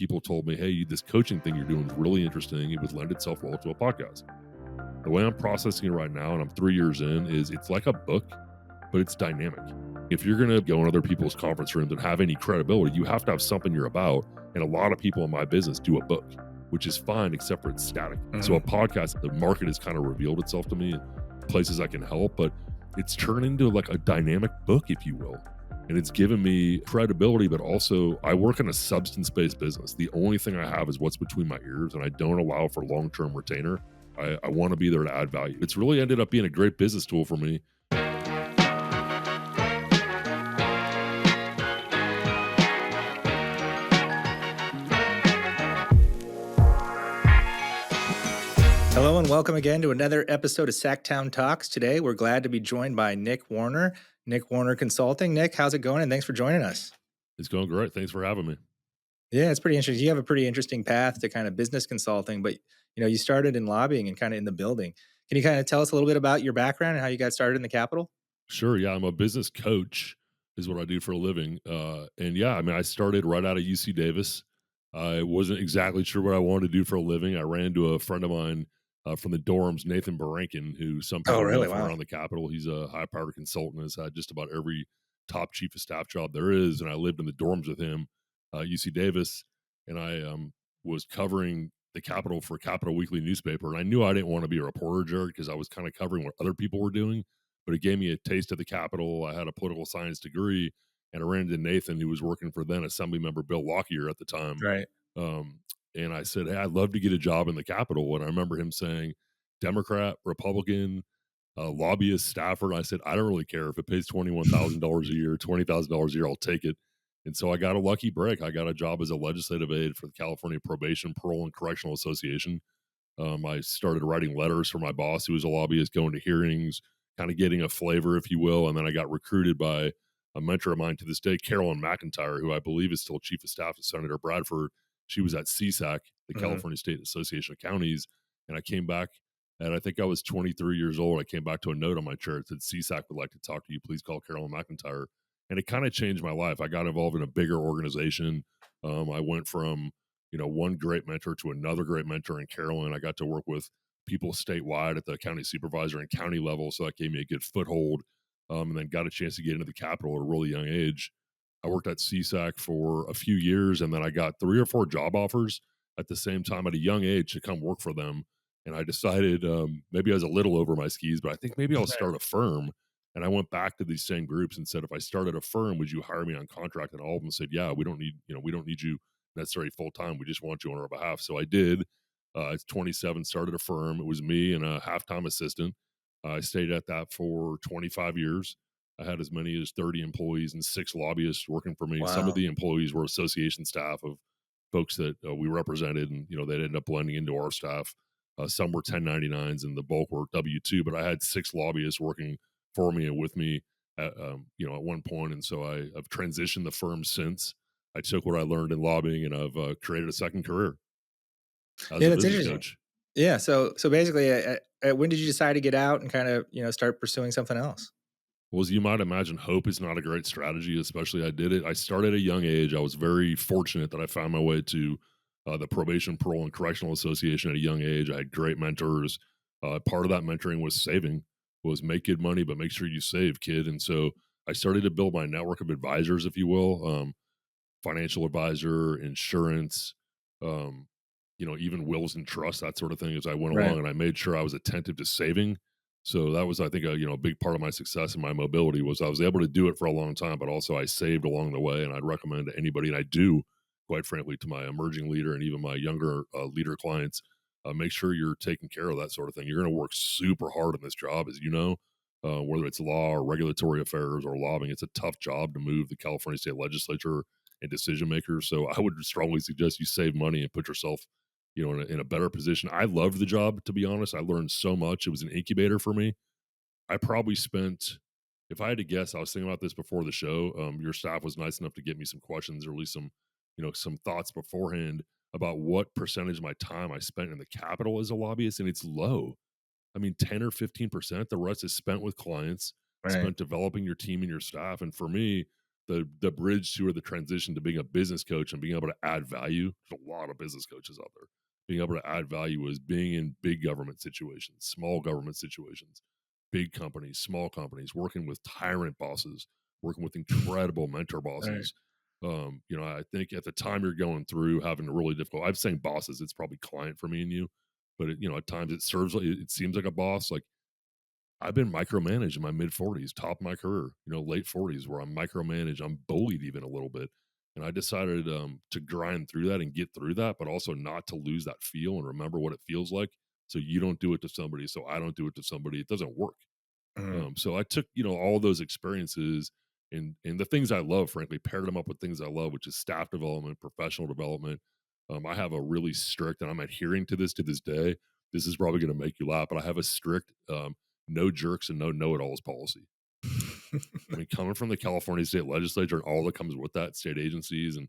people told me, hey, this coaching thing you're doing is really interesting. It would lend itself well to a podcast. The way I'm processing it right now, and I'm 3 years in, is it's like a book, but it's dynamic. If you're going to go in other people's conference rooms and have any credibility, you have to have something you're about. And a lot of people in my business do a book, which is fine, except for it's static. So a podcast, the market has kind of revealed itself to me, places I can help, but it's turned into like a dynamic book, if you will. And it's given me credibility, but also I work in a substance-based business. The only thing I have is what's between my ears, and I don't allow for long-term retainer. I want to be there to add value. It's really ended up being a great business tool for me. Hello and welcome again to another episode of Sacktown Talks. Today, we're glad to be joined by Nick Warner, Nick Warner Consulting. Nick, how's it going? And thanks for joining us. It's going great. Thanks for having me. Yeah, it's pretty interesting. You have a pretty interesting path to kind of business consulting, but you started in lobbying and kind of in the building. Can you kind of tell us a little bit about your background and how you got started in the Capitol? Sure. Yeah, I'm a business coach is what I do for a living. And yeah, I mean, I started right out of UC Davis. I wasn't exactly sure what I wanted to do for a living. I ran into a friend of mine from the dorms, Nathan Barankin, who some Oh, people know really? from Wow. around the Capitol. He's a high-powered consultant, has had just about every top chief of staff job there is. And I lived in the dorms with him, UC Davis, and I was covering the Capitol for Capitol Weekly newspaper. And I knew I didn't want to be a reporter, Jared, because I was kind of covering what other people were doing. But it gave me a taste of the Capitol. I had a political science degree, and I ran into Nathan, who was working for then Assemblymember Bill Lockyer at the time. Right. And I said, hey, I'd love to get a job in the Capitol. And I remember him saying, Democrat, Republican, lobbyist, staffer. And I said, I don't really care if it pays $21,000 a year, $20,000 a year, I'll take it. And so I got a lucky break. I got a job as a legislative aide for the California Probation, Parole, and Correctional Association. I started writing letters for my boss, who was a lobbyist, going to hearings, kind of getting a flavor, if you will. And then I got recruited by a mentor of mine to this day, Carolyn McIntyre, who I believe is still chief of staff to Senator Bradford. She was at CSAC, the California State Association of Counties. And I came back, and I think I was 23 years old. I came back to a note on my chair that said, CSAC would like to talk to you. Please call Carolyn McIntyre. And it kind of changed my life. I got involved in a bigger organization. I went from one great mentor to another great mentor in Carolyn. I got to work with people statewide at the county supervisor and county level. So that gave me a good foothold, and then got a chance to get into the Capitol at a really young age. I worked at CSAC for a few years, and then I got 3 or 4 job offers at the same time at a young age to come work for them. And I decided maybe I was a little over my skis, but I think maybe I'll start a firm. And I went back to these same groups and said, if I started a firm, would you hire me on contract? And all of them said, yeah, we don't need you necessarily full time. We just want you on our behalf. So I did. At 27, started a firm. It was me and a half-time assistant. I stayed at that for 25 years. I had as many as 30 employees and 6 lobbyists working for me. Wow. Some of the employees were association staff of folks that we represented, and they ended up blending into our staff. Some were 1099s, and the bulk were W-2. But I had 6 lobbyists working for me and with me at one point, and so I've transitioned the firm since. I took what I learned in lobbying, and I've created a second career as a That's business interesting. coach. Yeah. So basically, when did you decide to get out and kind of, start pursuing something else? Well, as you might imagine, hope is not a great strategy, especially I did it. I started at a young age. I was very fortunate that I found my way to the Probation, Parole, and Correctional Association at a young age. I had great mentors. Part of that mentoring was make good money, but make sure you save, kid. And so I started to build my network of advisors, if you will, financial advisor, insurance, even wills and trusts, that sort of thing as I went along. And I made sure I was attentive to saving. So that was, I think, a big part of my success and my mobility was I was able to do it for a long time, but also I saved along the way. And I'd recommend to anybody, and I do, quite frankly, to my emerging leader and even my younger leader clients, make sure you're taking care of that sort of thing. You're going to work super hard in this job, as you know, whether it's law or regulatory affairs or lobbying. It's a tough job to move the California State Legislature and decision makers. So I would strongly suggest you save money and put yourself in a better position. I loved the job, to be honest. I learned so much. It was an incubator for me. I probably spent, if I had to guess, I was thinking about this before the show. Your staff was nice enough to get me some questions or at least some thoughts beforehand about what percentage of my time I spent in the Capitol as a lobbyist, and it's low. I mean, 10 or 15%. The rest is spent with clients, Right. spent developing your team and your staff. And for me, the bridge to or the transition to being a business coach and being able to add value. There's a lot of business coaches out there. Being able to add value is being in big government situations, small government situations, big companies, small companies, working with tyrant bosses, working with incredible mentor Right. bosses. I think at the time you're going through having a really difficult, I'm saying bosses, it's probably client for me and you, but at times it serves like it seems like a boss. Like I've been micromanaged in my mid 40s, top of my career, late 40s, where I'm micromanaged. I'm bullied even a little bit. And I decided to grind through that and get through that, but also not to lose that feel and remember what it feels like. So you don't do it to somebody. So I don't do it to somebody. It doesn't work. Mhm. So I took, all those experiences and the things I love, frankly, paired them up with things I love, which is staff development, professional development. I have a really strict, and I'm adhering to this day. This is probably going to make you laugh, but I have a strict no jerks and no know-it-alls policy. I mean, coming from the California state legislature and all that comes with that, state agencies, and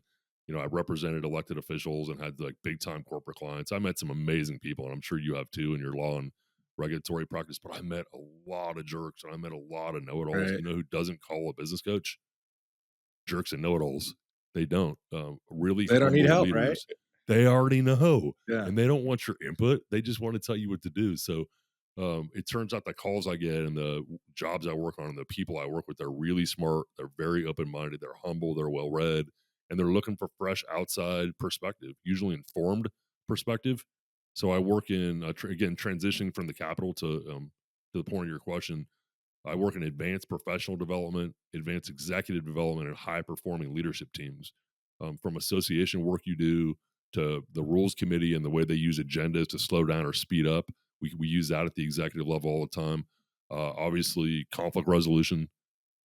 I represented elected officials and had like big time corporate clients. I met some amazing people, and I'm sure you have too in your law and regulatory practice. But I met a lot of jerks, and I met a lot of know-it-alls. Right. You know who doesn't call a business coach? Jerks and know-it-alls. They don't. Really They don't need humble help, right? leaders. They already know, Yeah. and they don't want your input. They just want to tell you what to do. So it turns out the calls I get and the jobs I work on and the people I work with, they're really smart. They're very open minded. They're humble. They're well read, and they're looking for fresh outside perspective, usually informed perspective. So I work in again transitioning from the capital to the point of your question. I work in advanced professional development, advanced executive development, and high performing leadership teams. From association work you do to the rules committee and the way they use agendas to slow down or speed up. We use that at the executive level all the time. Obviously, conflict resolution,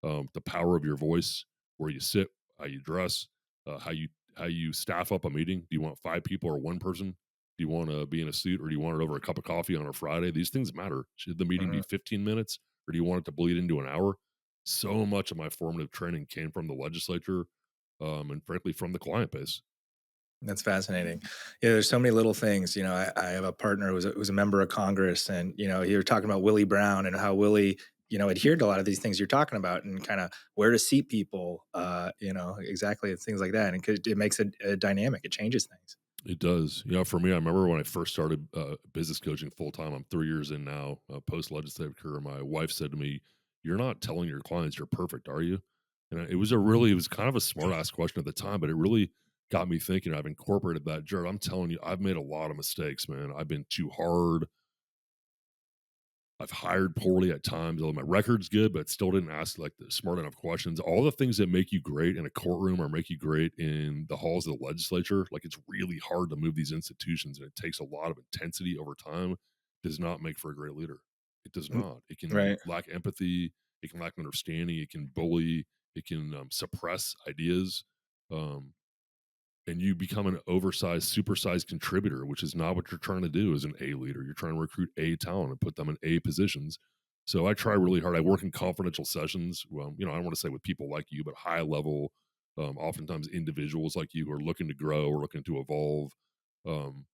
the power of your voice, where you sit, how you dress, how you staff up a meeting. Do you want 5 people or one person? Do you want to be in a suit or do you want it over a cup of coffee on a Friday? These things matter. Should the meeting be Mhm. 15 minutes or do you want it to bleed into an hour? So much of my formative training came from the legislature, and frankly from the client base. That's fascinating. Yeah, there's so many little things. I have a partner who was a member of Congress, and you were talking about Willie Brown and how Willie, adhered to a lot of these things you're talking about, and kind of where to seat people. Exactly things like that, and it makes a dynamic. It changes things. It does. For me, I remember when I first started business coaching full time. I'm 3 years in now, post legislative career. My wife said to me, "You're not telling your clients you're perfect, are you?" And it was kind of a smart ass question at the time, but it really got me thinking. I've incorporated that, Jared. I'm telling you, I've made a lot of mistakes, man. I've been too hard. I've hired poorly at times. Although my record's good, but still didn't ask like the smart enough questions. All the things that make you great in a courtroom or make you great in the halls of the legislature, like it's really hard to move these institutions, and it takes a lot of intensity over time. Does not make for a great leader. It does Mm. not. It can Right. lack empathy. It can lack understanding. It can bully. It can suppress ideas. Um, and you become an oversized, supersized contributor, which is not what you're trying to do as an A leader. You're trying to recruit A talent and put them in A positions. So I try really hard. I work in confidential sessions. Well, I don't want to say with people like you, but high level, oftentimes individuals like you who are looking to grow or looking to evolve. Um,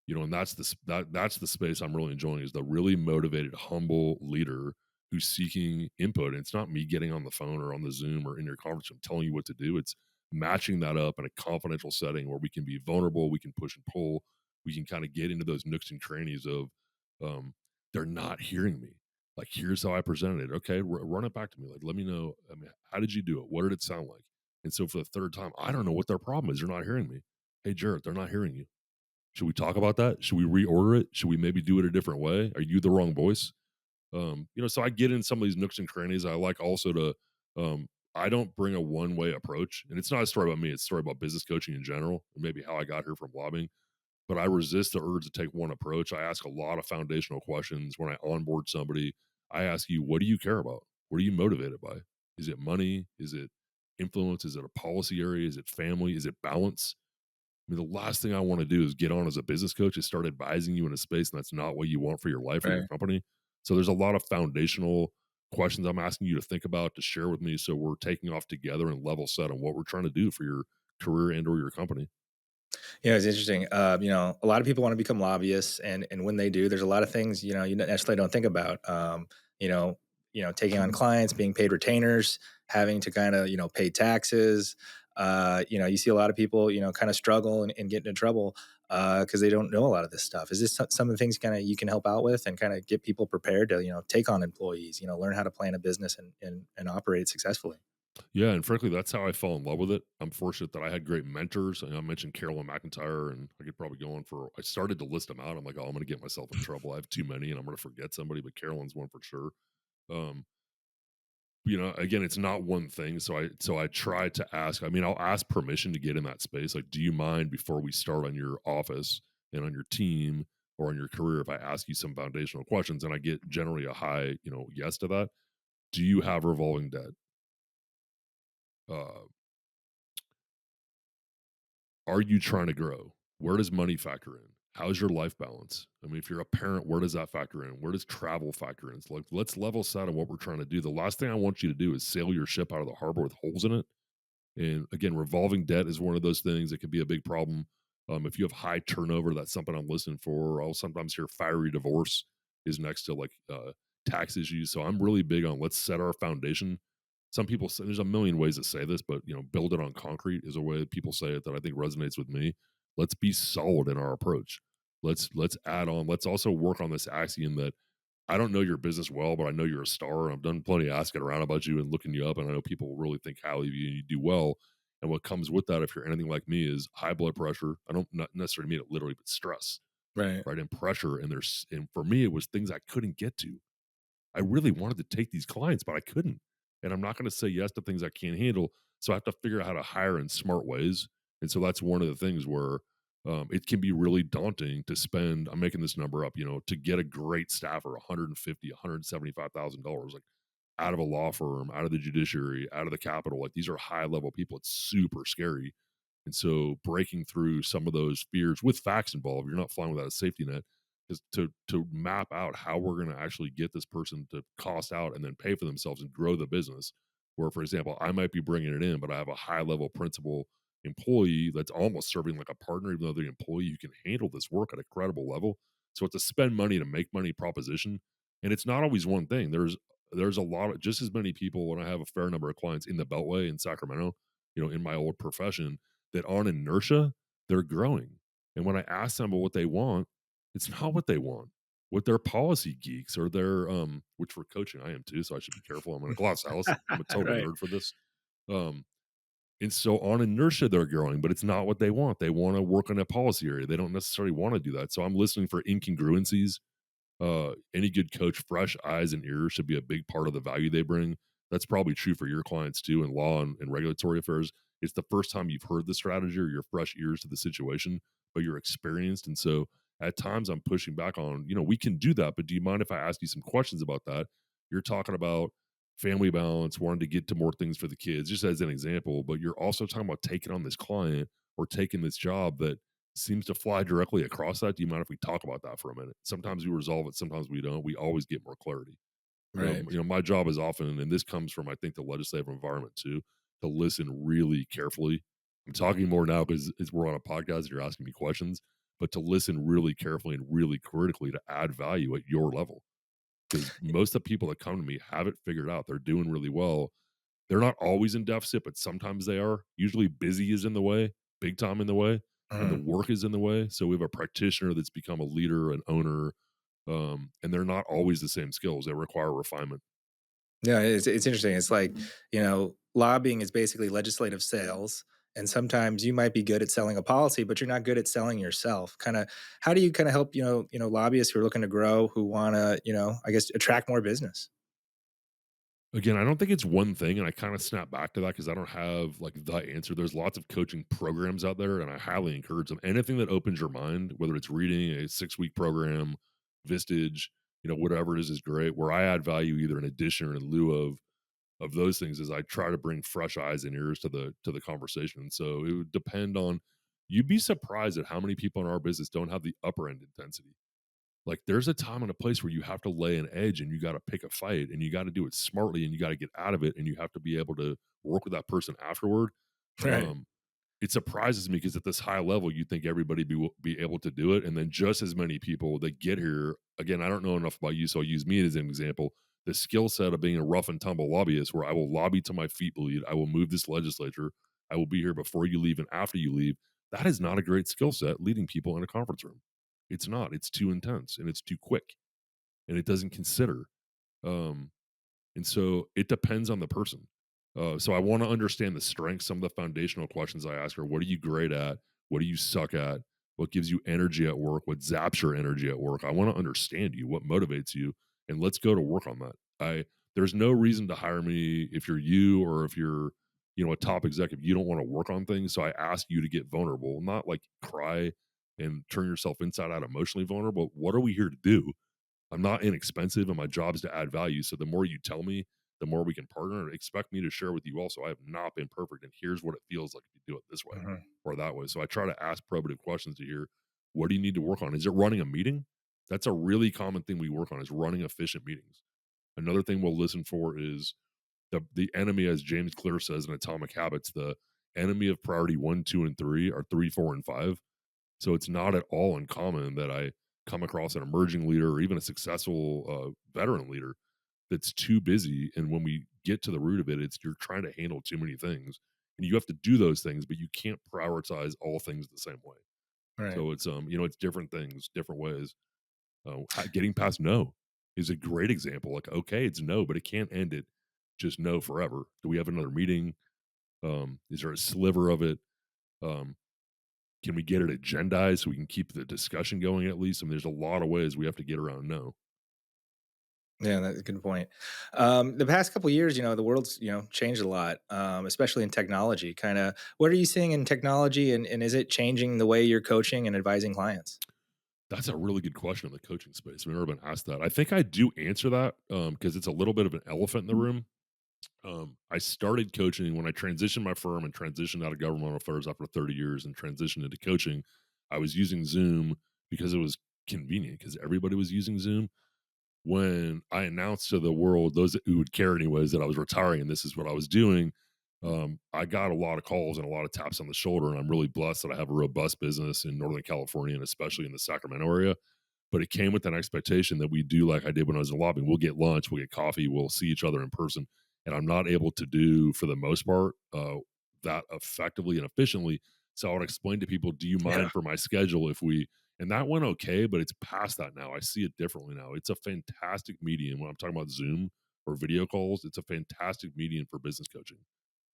and that's the space I'm really enjoying is the really motivated, humble leader who's seeking input. And it's not me getting on the phone or on the Zoom or in your conference room telling you what to do. It's matching that up in a confidential setting where we can be vulnerable, we can push and pull, we can kind of get into those nooks and crannies of um, they're not hearing me. Like, here's how I presented it. Okay, run it back to me. Like, let me know. I mean, how did you do it? What did it sound like? And so for the third time, I don't know what their problem is. They're not hearing me. Hey, Jarrett, they're not hearing you. Should we talk about that? Should we reorder it? Should we maybe do it a different way? Are you the wrong voice? So I get in some of these nooks and crannies. I like also to, I don't bring a one way approach. And it's not a story about me, it's a story about business coaching in general, and maybe how I got here from lobbying. But I resist the urge to take one approach. I ask a lot of foundational questions when I onboard somebody. I ask you, what do you care about? What are you motivated by? Is it money? Is it influence? Is it a policy area? Is it family? Is it balance? I mean, the last thing I want to do is get on as a business coach and start advising you in a space and that's not what you want for your life or your Right. company. So there's a lot of foundational questions I'm asking you to think about to share with me so we're taking off together and level set on what we're trying to do for your career and or your company. Yeah, it's interesting. A lot of people want to become lobbyists, and when they do, there's a lot of things you necessarily don't think about. You know, taking on clients, being paid retainers, having to kind of, pay taxes. You see a lot of people, kind of struggle and get into trouble because they don't know a lot of this stuff. Is this some of the things kind of you can help out with and kind of get people prepared to, take on employees, learn how to plan a business and operate it successfully? Yeah, and frankly, that's how I fell in love with it. I'm fortunate that I had great mentors. I mentioned Carolyn McIntyre, and I could probably go on for. I started to list them out. I'm like, oh, I'm going to get myself in trouble. I have too many, and I'm going to forget somebody. But Carolyn's one for sure. Um, again, it's not one thing. So I try to ask. I mean, I'll ask permission to get in that space. Like, do you mind before we start on your office and on your team or on your career if I ask you some foundational questions? And I get generally a high, yes to that. Do you have revolving debt? Uh, Are you trying to grow? Where does money factor in? How's your life balance? I mean, if you're a parent, where does that factor in? Where does travel factor in? It's like, let's level set on what we're trying to do. The last thing I want you to do is sail your ship out of the harbor with holes in it. And again, revolving debt is one of those things that can be a big problem. If you have high turnover, that's something I'm listening for. I'll sometimes hear fiery divorce is next to like tax issues. So I'm really big on let's set our foundation. Some people say there's a million ways to say this, but build it on concrete is a way that people say it that I think resonates with me. Let's be solid in our approach. Let's add on. Let's also work on this axiom that I don't know your business well, but I know you're a star. And I've done plenty of asking around about you and looking you up. And I know people really think highly of you and you do well. And what comes with that, if you're anything like me, is high blood pressure. I don't not necessarily mean it literally, but stress, Right. right? And pressure. And for me, it was things I couldn't get to. I really wanted to take these clients, but I couldn't. And I'm not going to say yes to things I can't handle. So I have to figure out how to hire in smart ways. And so that's one of the things where it can be really daunting to spend. I'm making this number up, to get a great staffer, 150, $175,000, like out of a law firm, out of the judiciary, out of the Capitol. Like these are high level people. It's super scary. And so breaking through some of those fears with facts involved, you're not flying without a safety net, is to map out how we're going to actually get this person to cost out and then pay for themselves and grow the business. Where, for example, I might be bringing it in, but I have a high level principal employee that's almost serving like a partner, even though the employee you can handle this work at a credible level. So it's a spend money to make money proposition, and it's not always one thing. There's a lot of just as many people when I have a fair number of clients in the Beltway in Sacramento, in my old profession, that on inertia they're growing. And when I ask them about what they want, it's not what they want. What their policy geeks or their which for coaching I am too, so I should be careful. I'm in a glass house. I'm a total Right. nerd for this. Um, and so on inertia, they're growing, but it's not what they want. They want to work on a policy area. They don't necessarily want to do that. So I'm listening for incongruencies. Any good coach, fresh eyes and ears should be a big part of the value they bring. That's probably true for your clients too in law and regulatory affairs. It's the first time you've heard the strategy or you're fresh ears to the situation, but you're experienced. And so at times I'm pushing back on, we can do that, but do you mind if I ask you some questions about that? You're talking about family balance, wanting to get to more things for the kids, just as an example, but you're also talking about taking on this client or taking this job that seems to fly directly across that. Do you mind if we talk about that for a minute? Sometimes we resolve it, sometimes we don't. We always get more clarity. Right. My job is often, and this comes from I think the legislative environment too, to listen really carefully. I'm talking more now because we're on a podcast and you're asking me questions, but to listen really carefully and really critically to add value at your level. Because most of the people that come to me have it figured out. They're doing really well. They're not always in deficit, but sometimes they are. Usually busy is in the way, big time in the way, and the Mhm. work is in the way. So we have a practitioner that's become a leader, an owner, and they're not always the same skills. They require refinement. Yeah, it's interesting. It's like, lobbying is basically legislative sales. And sometimes you might be good at selling a policy, but you're not good at selling yourself. Kind of how do you kind of help, lobbyists who are looking to grow, who want to, I guess attract more business? Again, I don't think it's one thing, and I kind of snap back to that because I don't have like the answer. There's lots of coaching programs out there, and I highly encourage them. Anything that opens your mind, whether it's reading a 6 week program, Vistage, whatever it is great. Where I add value either in addition or in lieu of those things is I try to bring fresh eyes and ears to the conversation. And so it would depend on. You'd be surprised at how many people in our business don't have the upper end intensity. Like there's a time and a place where you have to lay an edge and you got to pick a fight and you got to do it smartly and you got to get out of it and you have to be able to work with that person afterward. Right. Um, it surprises me because at this high level, you think everybody be able to do it, and then just as many people that get here. Again, I don't know enough about you, so I'll use me as an example. the skill set of being a rough and tumble lobbyist where I will lobby till my feet bleed. I will move this legislature. I will be here before you leave and after you leave. That is not a great skill set leading people in a conference room. It's not. It's too intense and it's too quick and it doesn't consider. Um, and so it depends on the person. So I want to understand the strengths. Some of the foundational questions I ask are: what are you great at? What do you suck at? What gives you energy at work? What zaps your energy at work? I want to understand you. What motivates you? And let's go to work on that. There's no reason to hire me if you're you or if you're a top executive. You don't want to work on things. So I ask you to get vulnerable, not like cry and turn yourself inside out emotionally vulnerable. What are we here to do? I'm not inexpensive and my job is to add value. So the more you tell me, the more we can partner and expect me to share with you also. I have not been perfect. And here's what it feels like if you do it this way Mhm. or that way. So I try to ask probative questions to hear, what do you need to work on? Is it running a meeting? That's a really common thing we work on is running efficient meetings. Another thing we'll listen for is the enemy, as James Clear says in Atomic Habits, the enemy of priority 1, 2, and 3 are 3, 4, and 5. So it's not at all uncommon that I come across an emerging leader or even a successful veteran leader that's too busy. And when we get to the root of it, it's you're trying to handle too many things, and you have to do those things, but you can't prioritize all things the same way. Right. So it's it's different things, different ways. Getting past no is a great example. Like, okay, it's no, but it can't end it just no forever. Do we have another meeting? Is there a sliver of it? Um, can we get it agendized so we can keep the discussion going at least? I mean, there's a lot of ways we have to get around no. Yeah, that's a good point. The past couple years, the world's changed a lot, especially in technology. Kind of, what are you seeing in technology, and is it changing the way you're coaching and advising clients? That's a really good question in the coaching space. I've never been asked that. I think I do answer that because it's a little bit of an elephant in the room. I started coaching when I transitioned my firm and transitioned out of governmental affairs after 30 years and transitioned into coaching. I was using Zoom because it was convenient because everybody was using Zoom. When I announced to the world, those who would care anyways, that I was retiring and this is what I was doing, I got a lot of calls and a lot of taps on the shoulder. And I'm really blessed that I have a robust business in Northern California and especially in the Sacramento area. But it came with an expectation that we do like I did when I was in lobbying. We'll get lunch, we'll get coffee, we'll see each other in person. And I'm not able to do, for the most part, that effectively and efficiently. So I would explain to people, do you Yeah. mind for my schedule if we, and that went okay, but it's past that now. I see it differently now. It's a fantastic medium when I'm talking about Zoom or video calls. It's a fantastic medium for business coaching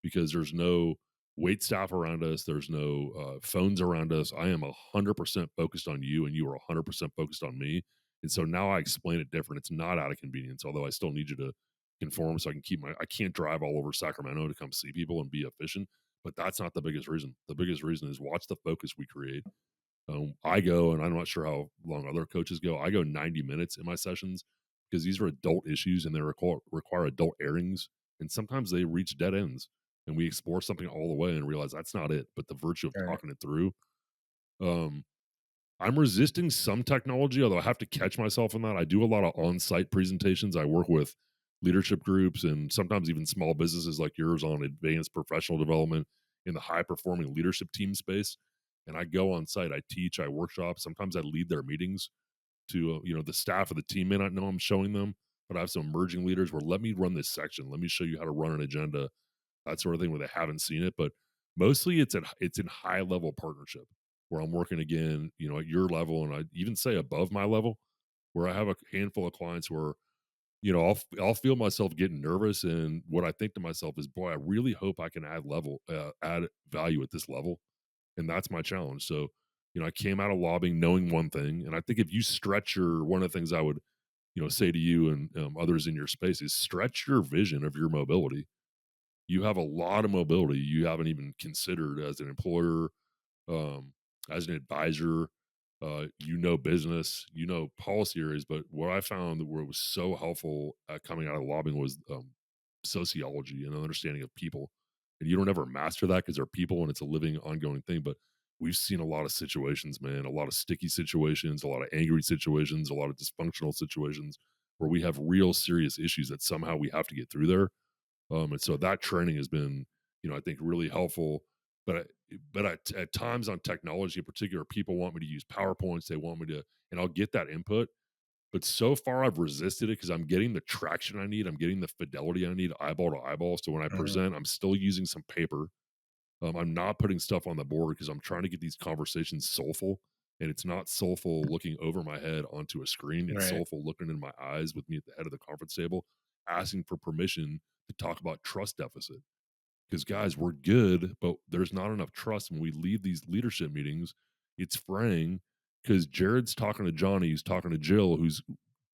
because there's no wait staff around us. There's no phones around us. I am 100% focused on you, and you are 100% focused on me. And so now I explain it different. It's not out of convenience, although I still need you to conform so I can keep my. I can't drive all over Sacramento to come see people and be efficient. But that's not the biggest reason. The biggest reason is watch the focus we create. I go, and I'm not sure how long other coaches go. I go 90 minutes in my sessions because these are adult issues and they require adult airings. And sometimes they reach dead ends and we explore something all the way and realize that's not it. But the virtue of Right. talking it through, um, I'm resisting some technology, although I have to catch myself in that. I do a lot of on site presentations. I work with leadership groups and sometimes even small businesses like yours on advanced professional development in the high performing leadership team space. And I go on site, I teach, I workshop. Sometimes I lead their meetings to, the staff of the team may not know I'm showing them, but I have some emerging leaders where let me run this section. Let me show you how to run an agenda, that sort of thing where they haven't seen it. But mostly it's in high level partnership where I'm working again, at your level and I even say above my level, where I have a handful of clients where, I'll feel myself getting nervous. And what I think to myself is, boy, I really hope I can add value at this level. And that's my challenge. So, I came out of lobbying knowing one thing. And I think if you stretch one of the things I would, say to you and others in your space is stretch your vision of your mobility. You have a lot of mobility you haven't even considered as an employer, um, as an advisor. Business, policy areas. But what I found that where it was so helpful coming out of lobbying was sociology and an understanding of people. And you don't ever master that because they're people and it's a living, ongoing thing. But we've seen a lot of situations, man, a lot of sticky situations, a lot of angry situations, a lot of dysfunctional situations where we have real serious issues that somehow we have to get through there. And so that training has been, I think really helpful. But at times on technology in particular, people want me to use PowerPoints. They want me to, and I'll get that input. But so far, I've resisted it because I'm getting the traction I need. I'm getting the fidelity I need, eyeball to eyeball. So when I Mhm. present, I'm still using some paper. I'm not putting stuff on the board because I'm trying to get these conversations soulful. And it's not soulful looking over my head onto a screen. It's Right. soulful looking in my eyes with me at the head of the conference table, asking for permission to talk about trust deficit. Because guys, we're good, but there's not enough trust when we leave these leadership meetings. It's fraying because Jared's talking to Johnny, who's talking to Jill, who's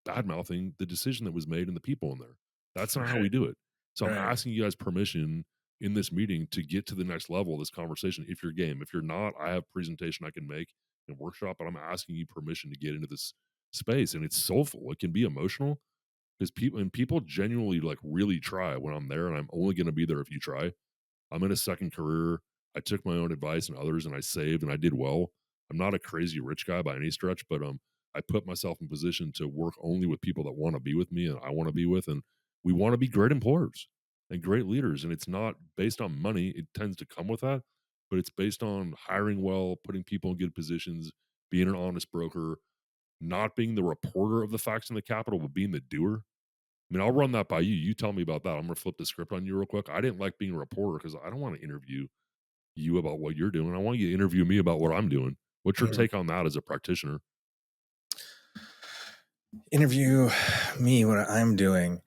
bad mouthing the decision that was made and the people in there. That's not how we Right. do it. So I'm Right. asking you guys permission in this meeting to get to the next level of this conversation if you're game. If you're not, I have presentation I can make and workshop, but I'm asking you permission to get into this space. And it's soulful. It can be emotional because people genuinely like really try when I'm there, and I'm only going to be there if you try. I'm in a second career. I took my own advice and others and I saved and I did well. I'm not a crazy rich guy by any stretch, but I put myself in position to work only with people that want to be with me and I want to be with, and we want to be great employers and great leaders. And it's not based on money. It tends to come with that, but it's based on hiring well, putting people in good positions, being an honest broker, not being the reporter of the facts in the capital, but being the doer. I mean, I'll run that by you. You tell me about that. I'm gonna flip the script on you real quick. I didn't like being a reporter because I don't want to interview you about what you're doing. I want you to interview me about what I'm doing. What's your Mhm. take on that as a practitioner? Interview me, what I'm doing.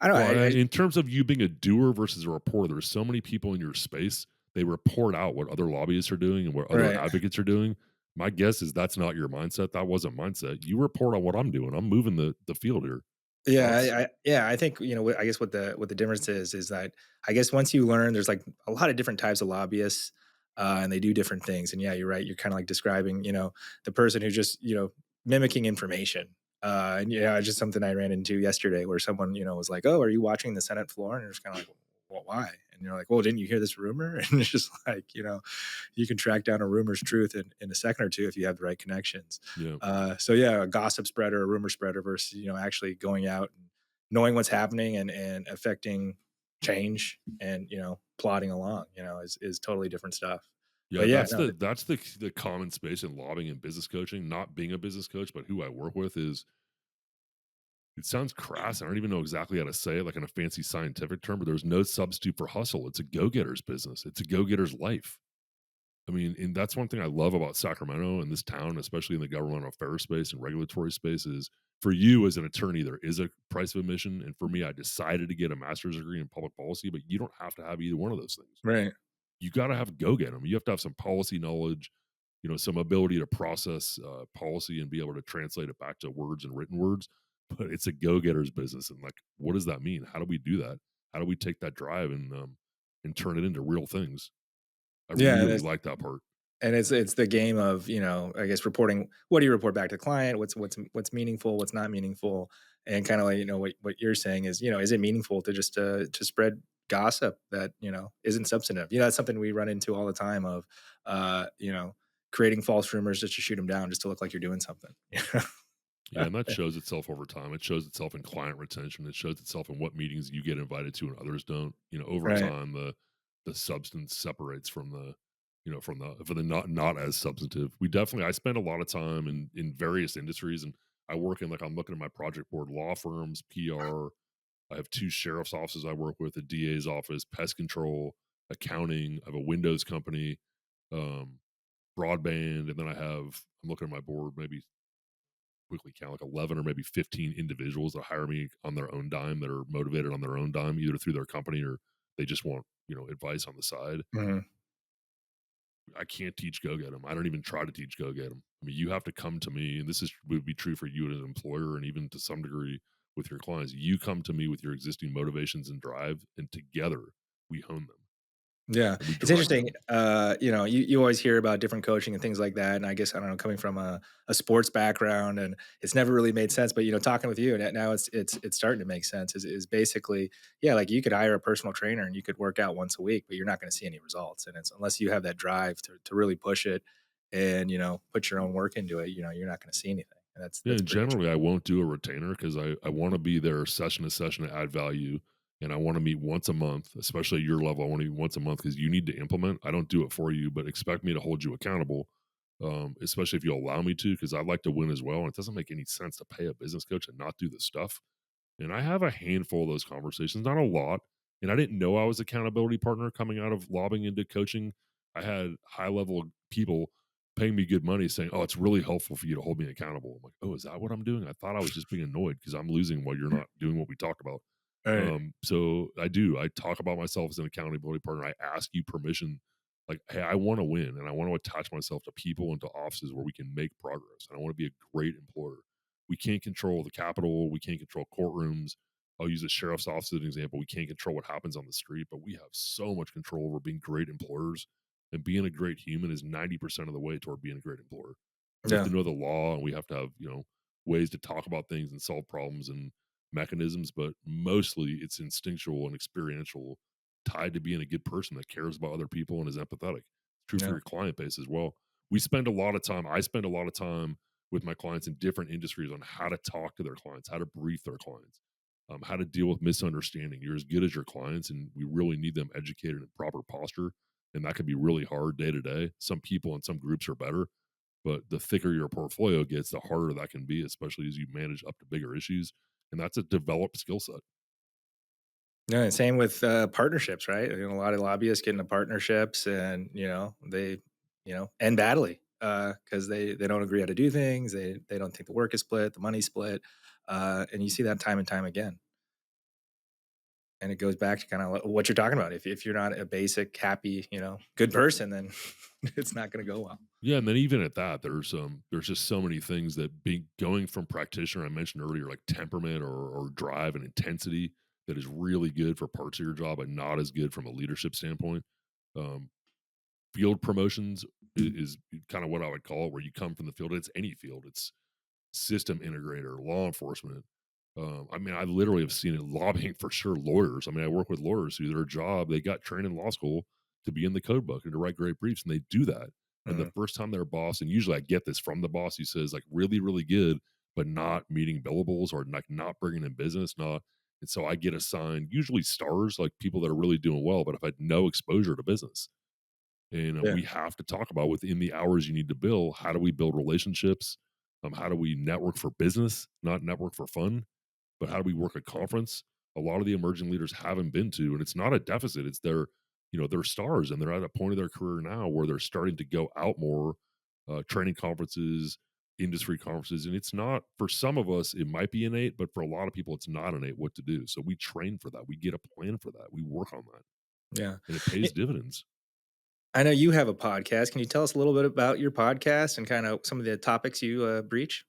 I don't Well, I in terms of you being a doer versus a reporter, there's so many people in your space. They report out what other lobbyists are doing and what other Right. advocates are doing. My guess is that's not your mindset. That wasn't mindset. You report on what I'm doing. I'm moving the field here. Yeah, Thoughts? I think, I guess what the difference is that I guess once you learn there's, like, a lot of different types of lobbyists, and they do different things, and yeah, you're right, you're kinda, like, describing, the person who just, mimicking information, and, yeah, it's just something I ran into yesterday where someone, was like, "Oh, are you watching the Senate floor?" And you're just kinda like, "Well, why?" And you're like, "Well, didn't you hear this rumor?" And it's just like, you can track down a rumor's truth in a second or two if you have the right connections. Yeah. So yeah, a gossip spreader, a rumor spreader versus actually going out and knowing what's happening and affecting change and plodding along, is totally different stuff. Yeah, But yeah, that's no, the common space in lobbying and business coaching. Not being a business coach, but who I work with is, it sounds crass. I don't even know exactly how to say it, like in a fancy scientific term, but there's no substitute for hustle. It's a go-getter's business. It's a go-getter's life. I mean, and that's one thing I love about Sacramento and this town, especially in the governmental affairs space and regulatory space, is for you as an attorney, there is a price of admission. And for me, I decided to get a master's degree in public policy, but you don't have to have either one of those things. right. You got to have go get them. You have to have some policy knowledge, some ability to process policy and be able to translate it back to words and written words. But it's a go getter's business, and like, what does that mean? How do we do that? How do we take that drive and turn it into real things? I Yeah, really like that part. and it's the game of, I guess reporting. What do you report back to the client? What's meaningful? What's not meaningful? And kind of like what you're saying is, is it meaningful to just to spread gossip that isn't substantive? That's something we run into all the time of, creating false rumors just to shoot them down, just to look like you're doing something. Yeah, and that shows itself over time. It shows itself in client retention. It shows itself in what meetings you get invited to and others don't. Over Right. time, the substance separates from the not as substantive. We definitely I spend a lot of time in various industries, and I work in, like, I'm looking at my project board, law firms, PR. I have two sheriff's offices I work with, a DA's office, pest control, accounting. I have a Windows company, um, broadband, and then I'm looking at my board, maybe quickly count like 11 or maybe 15 individuals that hire me on their own dime, that are motivated on their own dime, either through their company or they just want, advice on the side. Mhm. I can't teach go get them. I don't even try to teach go get them. I mean, you have to come to me, and this is would be true for you as an employer and even to some degree with your clients. You come to me with your existing motivations and drive, and together we hone them Yeah, and we it's direct interesting. them. You always hear about different coaching and things like that, and I guess I don't know, coming from a sports background, and it's never really made sense. But talking with you, and now it's starting to make sense. Is basically, yeah, like you could hire a personal trainer and you could work out once a week, but you're not going to see any results, and it's unless you have that drive to really push it and put your own work into it. You're not going to see anything, and that's Yeah, that's and pretty generally, interesting. I won't do a retainer because I want to be there session to session to add value. And I want to meet once a month, especially at your level. I want to meet once a month because you need to implement. I don't do it for you, but expect me to hold you accountable. especially if you allow me to, because I'd like to win as well. And it doesn't make any sense to pay a business coach and not do the stuff. And I have a handful of those conversations, not a lot. And I didn't know I was accountability partner coming out of lobbying into coaching. I had high level people paying me good money saying, "Oh, it's really helpful for you to hold me accountable." I'm like, "Oh, is that what I'm doing? I thought I was just being annoyed because I'm losing while you're not doing what we talked about." Right. So I do. I talk about myself as an accountability partner. I ask you permission, like, "Hey, I want to win, and I want to attach myself to people and to offices where we can make progress. And I want to be a great employer. We can't control the Capitol. We can't control courtrooms. I'll use the sheriff's office as an example. We can't control what happens on the street, but we have so much control over being great employers. And being a great human is 90% of the way toward being a great employer. We have Yeah. to know the law and we have to have, ways to talk about things and solve problems and mechanisms, but mostly it's instinctual and experiential, tied to being a good person that cares about other people and is empathetic. It's true for Yeah. your client base as well. We spend a lot of time, I spend a lot of time with my clients in different industries on how to talk to their clients, how to brief their clients, how to deal with misunderstanding. You're as good as your clients, and we really need them educated in proper posture. And that can be really hard day to day. Some people and some groups are better, but the thicker your portfolio gets, the harder that can be, especially as you manage up to bigger issues. And that's a developed skill set. Yeah, and same with, partnerships, right? A lot of lobbyists get into partnerships and, they, end badly, because they don't agree how to do things. They don't think the work is split, the money's split, and you see that time and time again. And it goes back to kinda what you're talking about. If you're not a basic, happy, good person, then it's not gonna go well. Yeah, and then even at that, there's just so many things that being going from practitioner I mentioned earlier, like temperament or drive and intensity, that is really good for parts of your job and not as good from a leadership standpoint. Um, Field promotions is kind of what I would call it, where you come from the field. It's any field. It's system integrator, law enforcement. I mean, I literally have seen it lobbying for sure. Lawyers. I mean, I work with lawyers who their job, they got trained in law school to be in the code book and to write great briefs, and they do that. And the Mhm. first time their boss, and usually I get this from the boss, he says like really, really good, but not meeting billables or like not bringing in business, not. And so I get assigned usually stars, like people that are really doing well, but I've had no exposure to business. And Yeah. we have to talk about within the hours you need to build, how do we build relationships? How do we network for business, not network for fun? But how do we work a conference? A lot of the emerging leaders haven't been to, and it's not a deficit. It's they're stars, and they're at a point of their career now where they're starting to go out more, training conferences, industry conferences, and it's not for some of us. It might be innate, but for a lot of people, it's not innate what to do. So we train for that. We get a plan for that. We work on that, Yeah. and it pays Eh, dividends. I know you have a podcast. Can you tell us a little bit about your podcast and kinda some of the topics you, breach?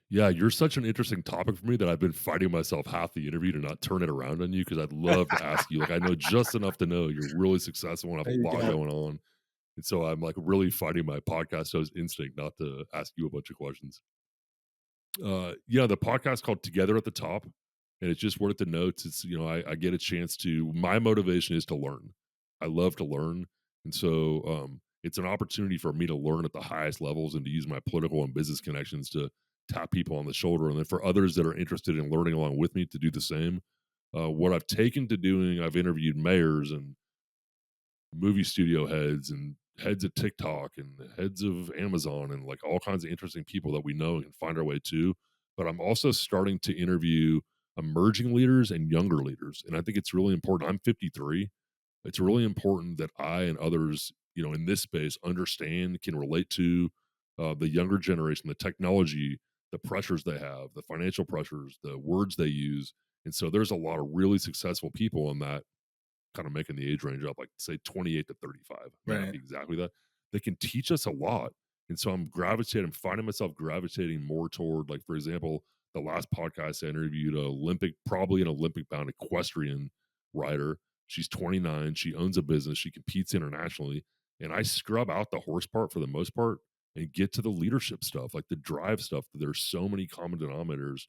Yeah, you're such an interesting topic for me that I've been fighting myself half the interview to not turn it around on you because I'd love to ask you. Like, I know just enough to know you're really successful and have a You can lot have going on. And so I'm like really fighting my podcast host instinct not to ask you a bunch of questions. Yeah, the podcast called Together at the Top, and it's just worth the notes. It's I get a chance to. My motivation is to learn. I love to learn, and so it's an opportunity for me to learn at the highest levels and to use my political and business connections to tap people on the shoulder, and then for others that are interested in learning along with me to do the same. What I've taken to doing, I've interviewed mayors and movie studio heads and heads of TikTok and heads of Amazon and like all kinds of interesting people that we know and can find our way to. But I'm also starting to interview emerging leaders and younger leaders. And I think it's really important. I'm 53. It's really important that I and others, in this space understand, can relate to the younger generation, the technology, the pressures they have, the financial pressures, the words they use. And so there's a lot of really successful people in that kind of making the age range up, like say 28 to 35, may not Right. be exactly that. They can teach us a lot. And so I'm finding myself gravitating more toward, like, for example, the last podcast I interviewed, probably an Olympic bound equestrian rider. She's 29. She owns a business. She competes internationally. And I scrub out the horse part for the most part and get to the leadership stuff, like the drive stuff. There's so many common denominators.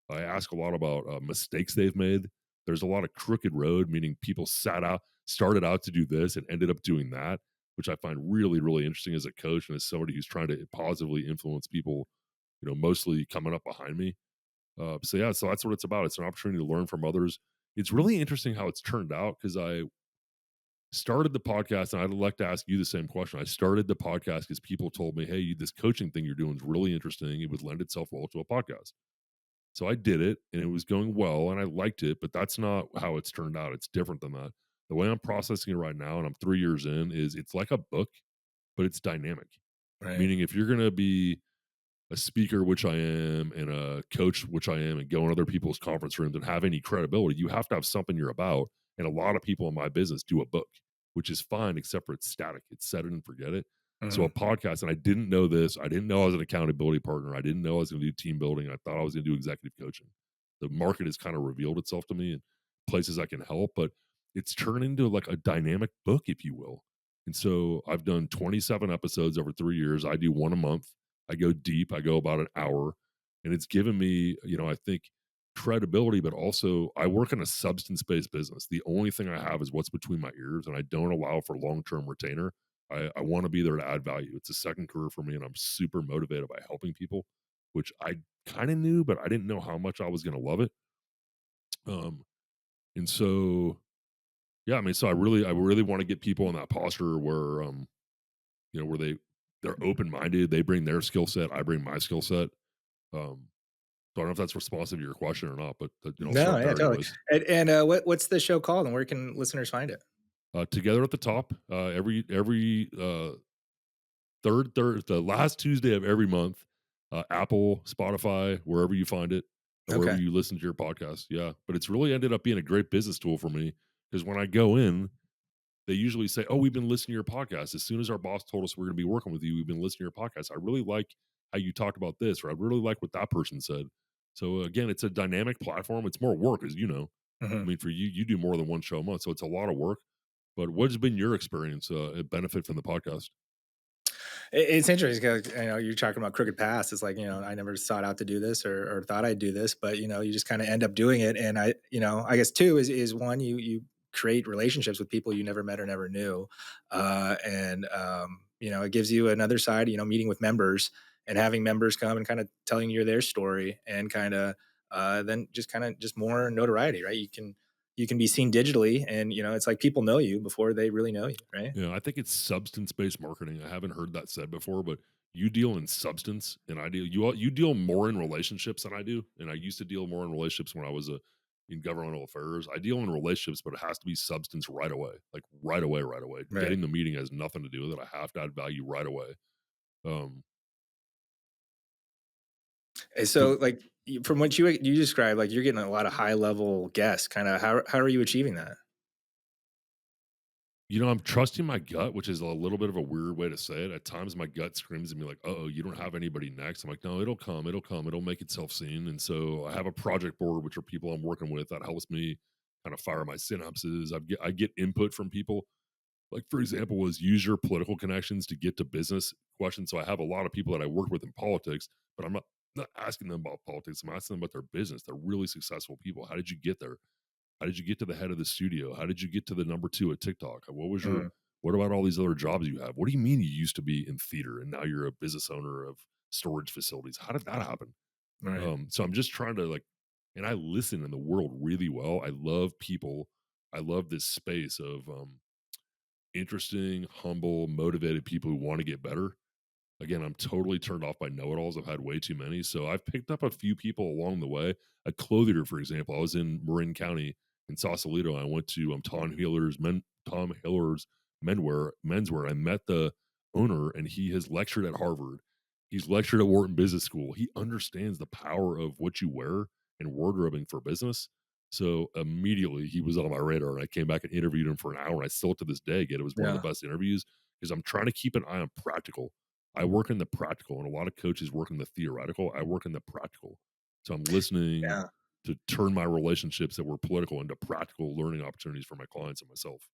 I ask a lot about mistakes they've made. There's a lot of crooked road, meaning people started out to do this and ended up doing that, which I find really, really interesting as a coach and as somebody who's trying to positively influence people, mostly coming up behind me. So yeah, so that's what it's about. It's an opportunity to learn from others. It's really interesting how it's turned out because Started the podcast, and I'd like to ask you the same question. I started the podcast because people told me, "Hey, this coaching thing you're doing is really interesting. It would lend itself well to a podcast." So I did it, and it was going well, and I liked it, but that's not how it's turned out. It's different than that. The way I'm processing it right now, and I'm 3 years in, is it's like a book, but it's dynamic. Right. Meaning, if you're going to be a speaker, which I am, and a coach, which I am, and go in other people's conference rooms and have any credibility, you have to have something you're about. And a lot of people in my business do a book, which is fine, except for it's static. It's set it and forget it. So a Mhm. podcast, and I didn't know this. I didn't know I was an accountability partner. I didn't know I was going to do team building. I thought I was going to do executive coaching. The market has kind of revealed itself to me in places I can help, but it's turned into like a dynamic book, if you will. And so I've done 27 episodes over 3 years. I do one a month. I go deep. I go about an hour, and it's given me, I think credibility, but also I work in a substance based business. The only thing I have is what's between my ears, and I don't allow for long term retainer. I want to be there to add value. It's a second career for me, and I'm super motivated by helping people, which I kind of knew, but I didn't know how much I was going to love it. Um, and so, yeah, I mean, so I really want to get people in that posture where, where they're open minded. They bring their skill set. I bring my skill set. Um, So I don't know if that's responsive to your question or not, but I'll No, start yeah, there totally. anyways. And what's the show called, and where can listeners find it? Together at the top, every the last Tuesday of every month, Apple, Spotify, wherever you find it, or wherever Okay. you listen to your podcast. Yeah, but it's really ended up being a great business tool for me because when I go in, they usually say, "Oh, we've been listening to your podcast. As soon as our boss told us we're going to be working with you, we've been listening to your podcast. I really like how you talked about this, or I really like what that person said." So again, it's a dynamic platform. It's more work, as you know. I Mhm. mean, for you, you do more than one show a month, so it's a lot of work. But what has been your experience, benefit from the podcast? It's interesting because you're talking about crooked past. It's like I never sought out to do this or thought I'd do this, but you just kind of end up doing it. And I guess two is one, you create relationships with people you never met or never knew, and it gives you another side. Meeting with members and having members come and kind of telling you their story, and then just more notoriety, right? You can be seen digitally, and it's like people know you before they really know you, right? Yeah, I think it's substance based marketing. I haven't heard that said before, but you deal in substance, and I deal you deal more in relationships than I do. And I used to deal more in relationships when I was in governmental affairs. I deal in relationships, but it has to be substance right away, like right away, right away. Right. Getting the meeting has nothing to do with it. I have to add value right away. Um, And so so, like, from what you described, like, you're getting a lot of high level guests. Kind of how are you achieving that? I'm trusting my gut, which is a little bit of a weird way to say it. At times, my gut screams at me like, "Oh, you don't have anybody next." I'm like, "No, it'll come, it'll come, it'll make itself seen." And so I have a project board, which are people I'm working with that helps me kind of fire my synapses. I get input from people. Like for example, was use your political connections to get to business questions. So I have a lot of people that I work with in politics, but I'm not asking them about politics. I'm asking them about their business. They're really successful people. How did you get there? How did you get to the head of the studio? How did you get to the number two at TikTok? Mm, What about all these other jobs you have? What do you mean you used to be in theater and now you're a business owner of storage facilities? How did that happen? right. So I'm just trying to and I listen in the world really well. I love people. I love this space of interesting, humble, motivated people who want to get better. Again, I'm totally turned off by know-it-alls. I've had way too many. So I've picked up a few people along the way. A clothier, for example. I was in Marin County in Sausalito. I went to Tom Hiller's menswear. I met the owner, and he has lectured at Harvard. He's lectured at Wharton Business School. He understands the power of what you wear and wardrobing for business. So immediately he was on my radar, and I came back and interviewed him for an hour. And I still to this day get it was one of the Yeah. best interviews because I'm trying to keep an eye on practical. I work in the practical, and a lot of coaches work in the theoretical. I work in the practical. So I'm listening Yeah. to turn my relationships that were political into practical learning opportunities for my clients and myself.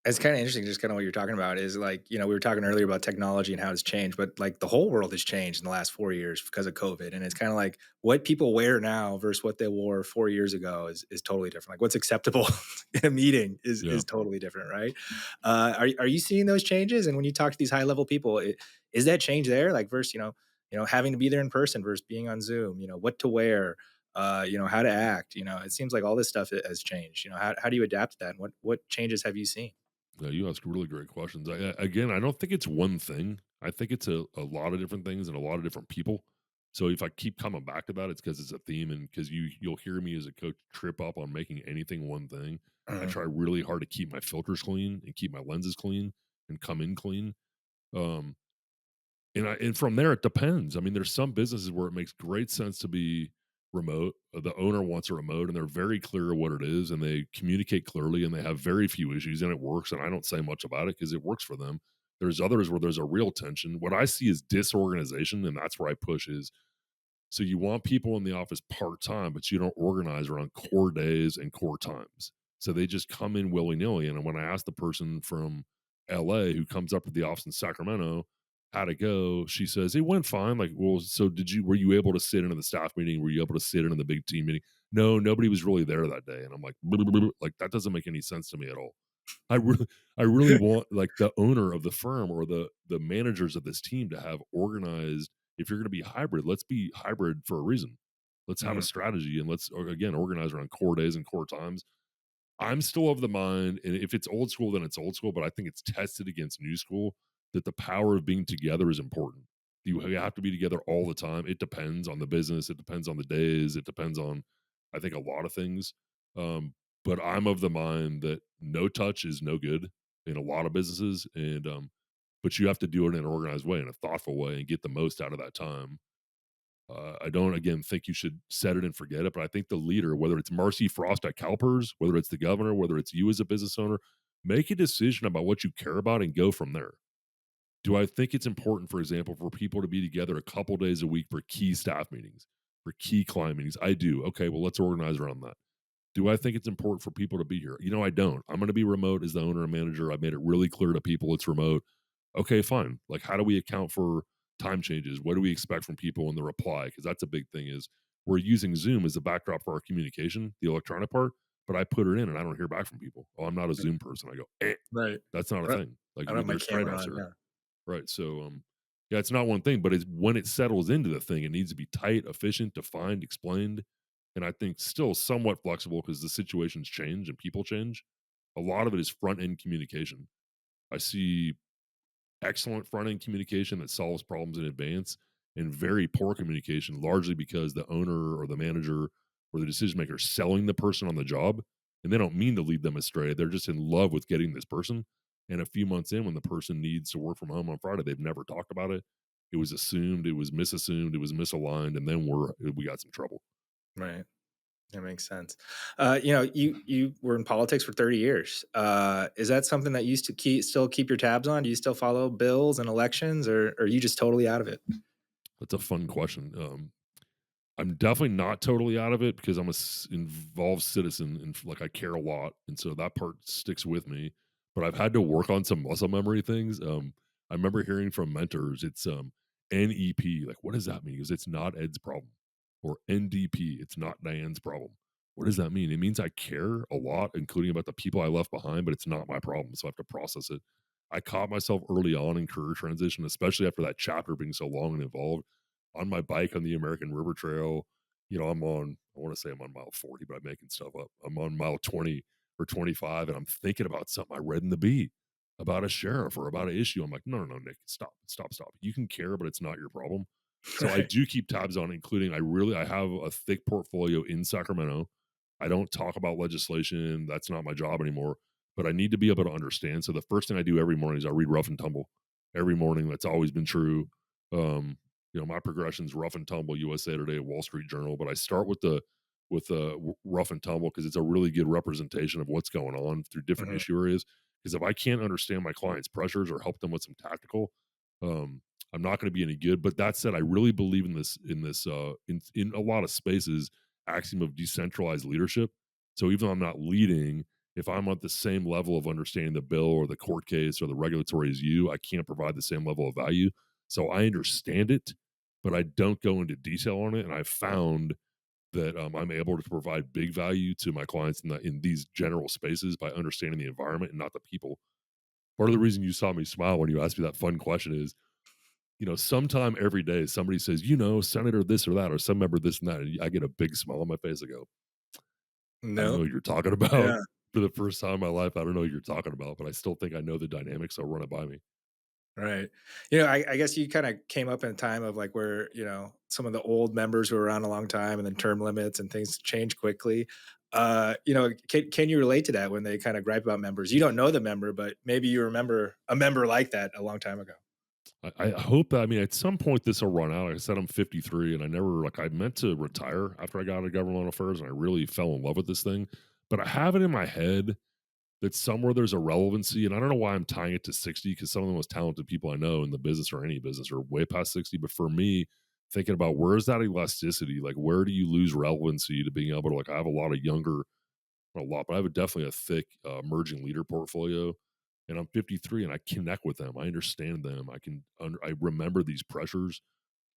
It's kinda interesting, just kinda what you're talking about is, like, we were talking earlier about technology and how it's changed, but, like, the whole world has changed in the last 4 years because of COVID, and it's kinda like what people wear now versus what they wore 4 years ago is totally different. Like, what's acceptable in a meeting is Yeah. totally different, right? Are you seeing those changes? And when you talk to these high level people, is that change there? Like, versus, having to be there in person versus being on Zoom, what to wear, how to act, it seems like all this stuff has changed. How do you adapt to that? And what changes have you seen? Yeah, you ask really great questions. Again, I don't think it's one thing. I think it's a lot of different things and a lot of different people. So if I keep coming back to that, it's because it's a theme, and because you'll hear me as a coach trip up on making anything one thing. I Mhm, try really hard to keep my filters clean and keep my lenses clean and come in clean. Um, and from there, it depends. I mean, there's some businesses where it makes great sense to be remote. The owner wants a remote, and they're very clear of what it is, and they communicate clearly, and they have very few issues, and it works. And I don't say much about it because it works for them. There's others where there's a real tension. What I see is disorganization, and that's where I push is so you want people in the office part time, but you don't organize around core days and core times. So they just come in willy nilly. And when I ask the person from LA who comes up to the office in Sacramento how to go, she says it went fine. Like, well, so were you able to sit into the staff meeting? Were you able to sit in the big team meeting? No, nobody was really there that day. And I'm like, like that doesn't make any sense to me at all. I really, I really want like the owner of the firm or the managers of this team to have organized. If you're going to be hybrid, let's be hybrid for a reason. Let's have a mhm, strategy and let's again organize around core days and core times. I'm still of the mind, and if it's old school, then it's old school. But I think it's tested against new school that the power of being together is important. You have to be together all the time. It depends on the business. It depends on the days. It depends on, I think, a lot of things. Um, but I'm of the mind that no touch is no good in a lot of businesses, and but you have to do it in an organized way, in a thoughtful way, and get the most out of that time. I don't again think you should set it and forget it, but I think the leader, whether it's Marcy Frost at CalPERS, whether it's the governor, whether it's you as a business owner, make a decision about what you care about and go from there. Do I think it's important, for example, for people to be together a couple days a week for key staff meetings, for key client meetings? I do. Okay, well, let's organize around that. Do I think it's important for people to be here? I don't. I'm going to be remote as the owner and manager. I made it really clear to people it's remote. Okay, fine. Like, how do we account for time changes? What do we expect from people in the reply? Because that's a big thing. Is we're using Zoom as the backdrop for our communication, the electronic part, but I put it in and I don't hear back from people. Oh, I'm not a mm, Zoom person. I go, eh, right. that's not a I don't thing. Like, I don't have my there's camera trade-offs on, here. yeah. Right. So, yeah, it's not one thing, but it's when it settles into the thing, it needs to be tight, efficient, defined, explained, and I think still somewhat flexible because the situations change and people change. A lot of it is front end communication. I see excellent front end communication that solves problems in advance and very poor communication, largely because the owner or the manager or the decision maker is selling the person on the job and they don't mean to lead them astray. They're just in love with getting this person. And a few months in, when the person needs to work from home on Friday, they've never talked about it. It was assumed, it was misassumed, it was misaligned, and then we got some trouble. Right. That makes sense. You were in politics for 30 years. Is that something that you used to still keep your tabs on? Do you still follow bills and elections, or are you just totally out of it? That's a fun question. I'm definitely not totally out of it because I'm a involved citizen and like I care a lot, and so that part sticks with me. But I've had to work on some muscle memory things. I remember hearing from mentors, it's NEP. Like, what does that mean? Because it's not Ed's problem, or NDP. It's not Diane's problem. What does that mean? It means I care a lot, including about the people I left behind, but it's not my problem, so I have to process it. I caught myself early on in career transition, especially after that chapter being so long and involved on my bike on the American River Trail. I want to say I'm on mile 40, but I'm making stuff up. I'm on mile 20 or 25, and I'm thinking about something I read in the Bee about a sheriff or about an issue. I'm like, no, no, no, Nick, stop, stop, stop. You can care, but it's not your problem. So I Right. do keep tabs on, including I have a thick portfolio in Sacramento. I don't talk about legislation. That's not my job anymore, but I need to be able to understand. So the first thing I do every morning is I read Rough and Tumble every morning. That's always been true. Um, my progression's Rough and Tumble, USA Today, Wall Street Journal, but I start with the Rough and Tumble because it's a really good representation of what's going on through different Mhm. issue areas. Because if I can't understand my clients' pressures or help them with some tactical, um, I'm not going to be any good. But that said, I really believe in a lot of spaces axiom of decentralized leadership. So even though I'm not leading, if I'm at the same level of understanding the bill or the court case or the regulatory as you, I can't provide the same level of value. So I understand it, but I don't go into detail on it. And I found that I'm able to provide big value to my clients in these general spaces by understanding the environment and not the people. Part of the reason you saw me smile when you asked me that fun question is, sometime every day somebody says, Senator this or that, or some member this and that. And I get a big smile on my face. I go, I know Nope. what you're talking about. Yeah. for the first time in my life. I don't know what you're talking about, but I still think I know the dynamics. So run it by me. Right. I guess you kind of came up in a time of like where, some of the old members were around a long time and then term limits and things change quickly. Can you relate to that when they kind of gripe about members? You don't know the member, but maybe you remember a member like that a long time ago. I hope that, I mean, at some point this will run out. Like I said, I'm 53 and I never, like, I meant to retire after I got out of governmental affairs and I really fell in love with this thing. But I have it in my head that somewhere there's a relevancy. And I don't know why I'm tying it to 60 because some of the most talented people I know in the business or any business are way past 60. But for me, thinking about where's that elasticity, like where do you lose relevancy to being able to, like, I have a lot of younger, not a lot, but I have definitely a thick emerging leader portfolio. And I'm 53 and I connect with them. I understand them. I remember these pressures.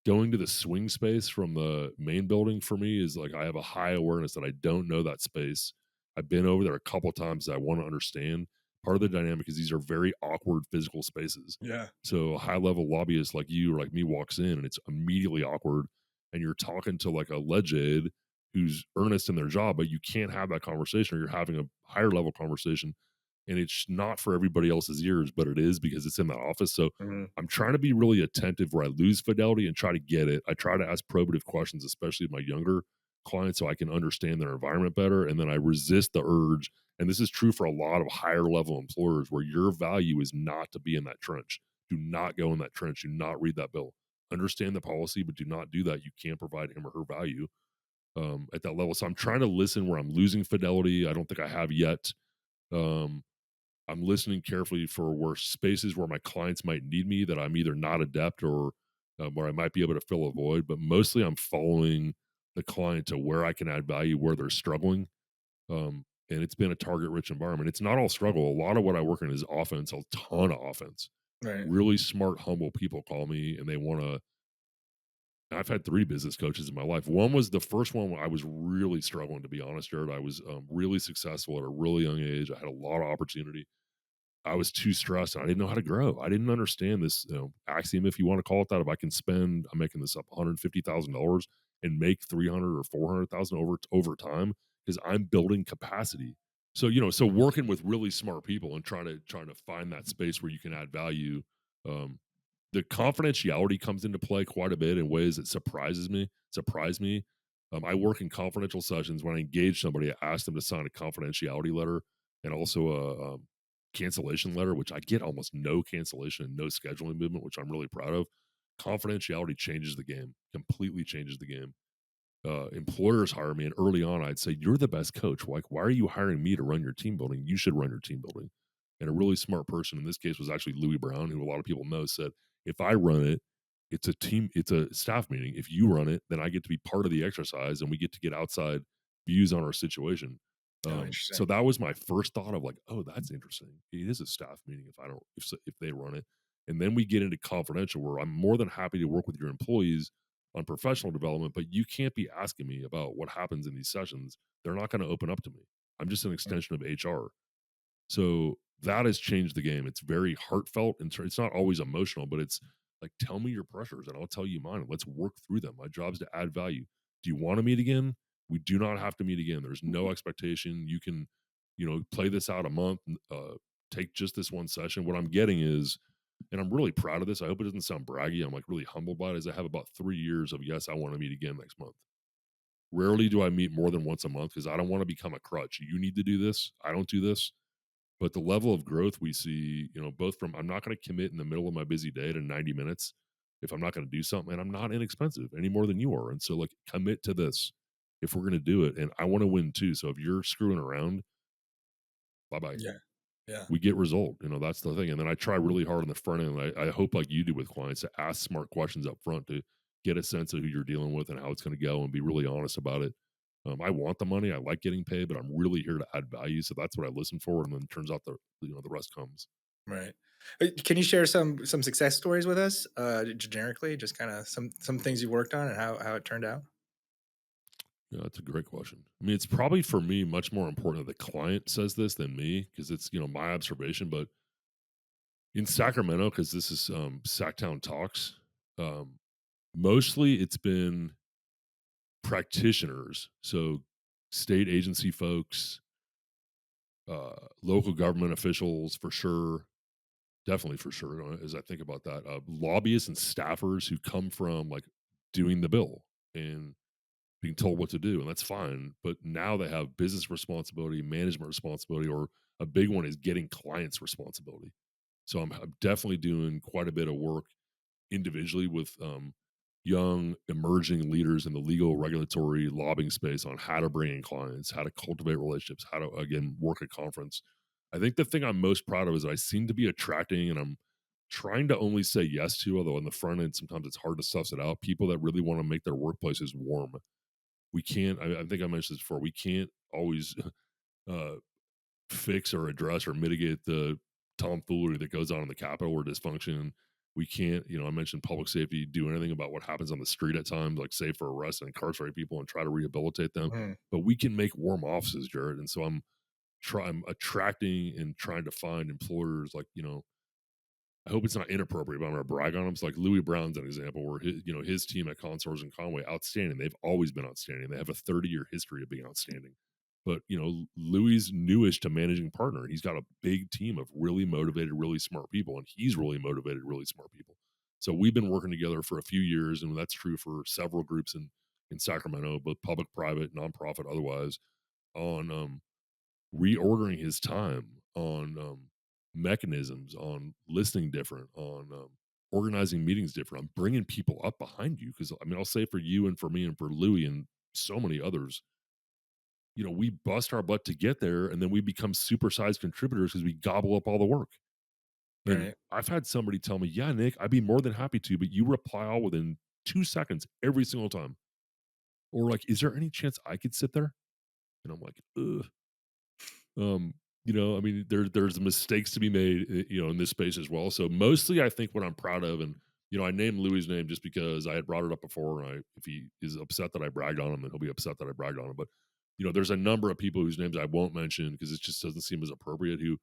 Going to the swing space from the main building for me is like I have a high awareness that I don't know that space. I've been over there a couple times. I want to understand. Part of the dynamic is these are very awkward physical spaces. Yeah. So a high level lobbyist like you or like me walks in and it's immediately awkward. And you're talking to like a legend who's earnest in their job, but you can't have that conversation or you're having a higher level conversation and it's not for everybody else's ears, but it is because it's in that office. So Mhm. I'm trying to be really attentive where I lose fidelity and try to get it. I try to ask probative questions, especially with my younger clients, so I can understand their environment better. And then I resist the urge. And this is true for a lot of higher level employers where your value is not to be in that trench. Do not go in that trench. Do not read that bill. Understand the policy, but do not do that. You can't provide him or her value at that level. So I'm trying to listen where I'm losing fidelity. I don't think I have yet. Um, I'm listening carefully for where spaces where my clients might need me that I'm either not adept or where I might be able to fill a void. But mostly, I'm following the client to where I can add value, where they're struggling. And it's been a target-rich environment. It's not all struggle. A lot of what I work in is offense, a ton of offense. Right. Really smart, humble people call me, and they want to. I've had 3 business coaches in my life. One was the first one when I was really struggling, to be honest, Jared. I was really successful at a really young age. I had a lot of opportunity. I was too stressed. And I didn't know how to grow. I didn't understand this, axiom, if you want to call it that. If I can spend, I'm making this up, $150,000 and make 300 or 400,000 over time because I'm building capacity. So so working with really smart people and trying to find that space where you can add value. Um, the confidentiality comes into play quite a bit in ways that surprise me. I work in confidential sessions. When I engage somebody, I ask them to sign a confidentiality letter and also a cancellation letter, which I get almost no cancellation and no scheduling movement, which I'm really proud of. Confidentiality changes the game, completely changes the game. Employers hire me, and early on, I'd say, "You're the best coach. Like, why are you hiring me to run your team building? You should run your team building." And a really smart person in this case was actually Louis Brown, who a lot of people know, said, "If I run it, it's a staff meeting. If you run it, then I get to be part of the exercise, and we get to get outside views on our situation." Oh, So interesting. that was my first thought of like, "Oh, that's interesting. It is a staff meeting if I don't if they run it." And then we get into confidential, where I'm more than happy to work with your employees on professional development, but you can't be asking me about what happens in these sessions. They're not going to open up to me. I'm just an Mm. extension of HR. So that has changed the game. It's very heartfelt and it's not always emotional, but it's like, tell me your pressures and I'll tell you mine. Let's work through them. My job is to add value. Do you want to meet again? We do not have to meet again. There's no expectation. You can, play this out a month, take just this one session. What I'm getting is, and I'm really proud of this. I hope it doesn't sound braggy. I'm like really humbled by it. Is I have about 3 years of yes, I want to meet again next month. Rarely do I meet more than once a month because I don't want to become a crutch. You need to do this. I don't do this. But the level of growth we see, both from I'm not going to commit in the middle of my busy day to 90 minutes if I'm not going to do something, and I'm not inexpensive any more than you are. And so, like, commit to this if we're going to do it. And I want to win too. So if you're screwing around, bye bye. Yeah. Yeah. We get result. That's the thing. And then I try really hard on the front end. I hope, like you do with clients, to ask smart questions up front to get a sense of who you're dealing with and how it's going to go and be really honest about it. I want the money. I like getting paid, but I'm really here to add value. So that's what I listen for. And then it turns out the rest comes. Right. Can you share some success stories with us, generically, just kind of some things you worked on and how it turned out? Yeah, that's a great question. I mean, it's probably for me much more important that the client says this than me because it's, my observation. But in Sacramento, because this is Sacktown Talks, um, mostly it's been practitioners, so state agency folks, local government officials for sure, definitely for sure. As I think about that, lobbyists and staffers who come from like doing the bill and being told what to do, and that's fine. But now they have business responsibility, management responsibility, or a big one is getting clients responsibility. So I'm definitely doing quite a bit of work individually with young emerging leaders in the legal regulatory lobbying space on how to bring in clients, how to cultivate relationships, how to again work at conference. I think the thing I'm most proud of is I seem to be attracting, and I'm trying to only say yes to, although on the front end sometimes it's hard to suss it out, people that really want to make their workplaces warm. We can't, I think I mentioned this before, we can't always uh, fix or address or mitigate the tomfoolery that goes on in the Capitol or dysfunction. We can't, I mentioned public safety, do anything about what happens on the street at times, like save for arrest and incarcerate people and try to rehabilitate them. Mhm. But we can make warm offices, Jared. And so I'm attracting and trying to find employers like, I hope it's not inappropriate, but I'm gonna brag on them. It's like Louis Brown's an example where his team at Consors and Conway, outstanding. They've always been outstanding. They have a 30-year history of being outstanding. But Louis newish to managing partner. He's got a big team of really motivated, really smart people, and he's really motivated, really smart people. So we've been working together for a few years, and that's true for several groups in Sacramento, both public, private, nonprofit, otherwise, on reordering his time, on mechanisms, on listening different, on organizing meetings different, on bringing people up behind you. Because I mean, I'll say for you and for me and for Louis and so many others, we bust our butt to get there, and then we become supersized contributors because we gobble up all the work. And Right. I've had somebody tell me, "Yeah, Nick, I'd be more than happy to, but you reply all within 2 seconds every single time." Or like, "Is there any chance I could sit there?" And I'm like, ugh. Um, I mean, there's mistakes to be made, in this space as well. So mostly, I think what I'm proud of, and I named Louis' name just because I had brought it up before, and if he is upset that I bragged on him, then he'll be upset that I bragged on him. But there's a number of people whose names I won't mention because it just doesn't seem as appropriate, who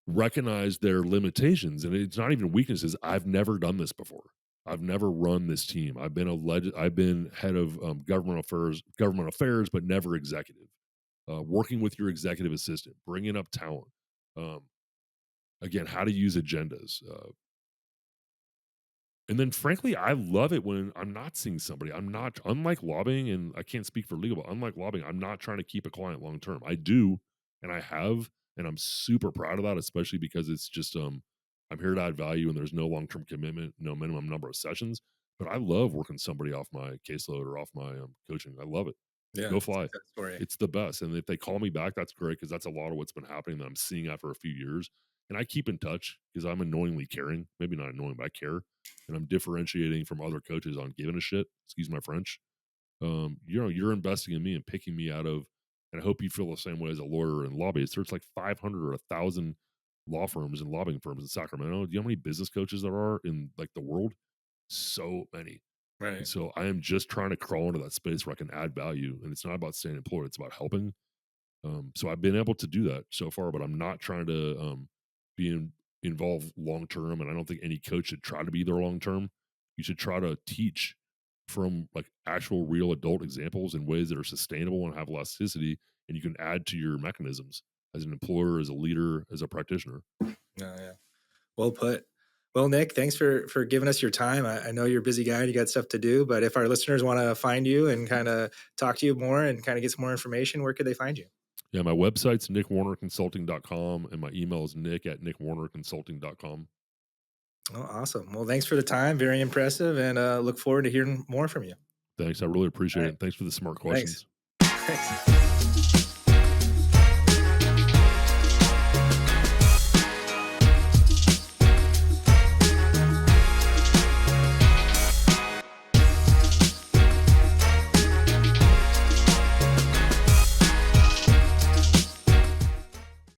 recognize their limitations, and it's not even weaknesses. I've never done this before. I've never run this team. I've been head of government affairs, but never executive. Working with your executive assistant, bringing up talent. Um, Again, how to use agendas. And then, frankly, I love it when I'm not seeing somebody. I'm not, unlike lobbying, and I can't speak for legal, but unlike lobbying, I'm not trying to keep a client long term. I do, and I have, and I'm super proud of that, especially because it's just, I'm here to add value and there's no long term commitment, no minimum number of sessions. But I love working somebody off my caseload or off my coaching. I love it. Yeah. Go fly. Success story. It's the best. And if they call me back, that's great because that's a lot of what's been happening that I'm seeing after a few years. And I keep in touch because I'm annoyingly caring. Maybe not annoying, but I care. And I'm differentiating from other coaches on giving a shit. Excuse my French. You're investing in me and picking me out of, and I hope you feel the same way as a lawyer and lobbyist. There's like 500 or 1,000 law firms and lobbying firms in Sacramento. Do you know how many business coaches there are in like the world? So many. And Right. so I am just trying to crawl into that space where I can add value. And it's not about staying employed, it's about helping. So I've been able to do that so far, but I'm not trying to be involved long term. And I don't think any coach should try to be there long term. You should try to teach from like actual real adult examples in ways that are sustainable and have elasticity. And you can add to your mechanisms as an employer, as a leader, as a practitioner. No, yeah. Well put. Well, Nick, thanks for giving us your time. I know you're a busy guy and you got stuff to do, but if our listeners want to find you and kind of talk to you more and kind of get some more information, where could they find you? Yeah, my website's nickwarnerconsulting.com and my email is nick@nickwarnerconsulting.com. Oh, awesome. Well, thanks for the time. Very impressive, and look forward to hearing more from you. Thanks. I really All appreciate it. right. And thanks for the smart Thanks. questions. Thanks.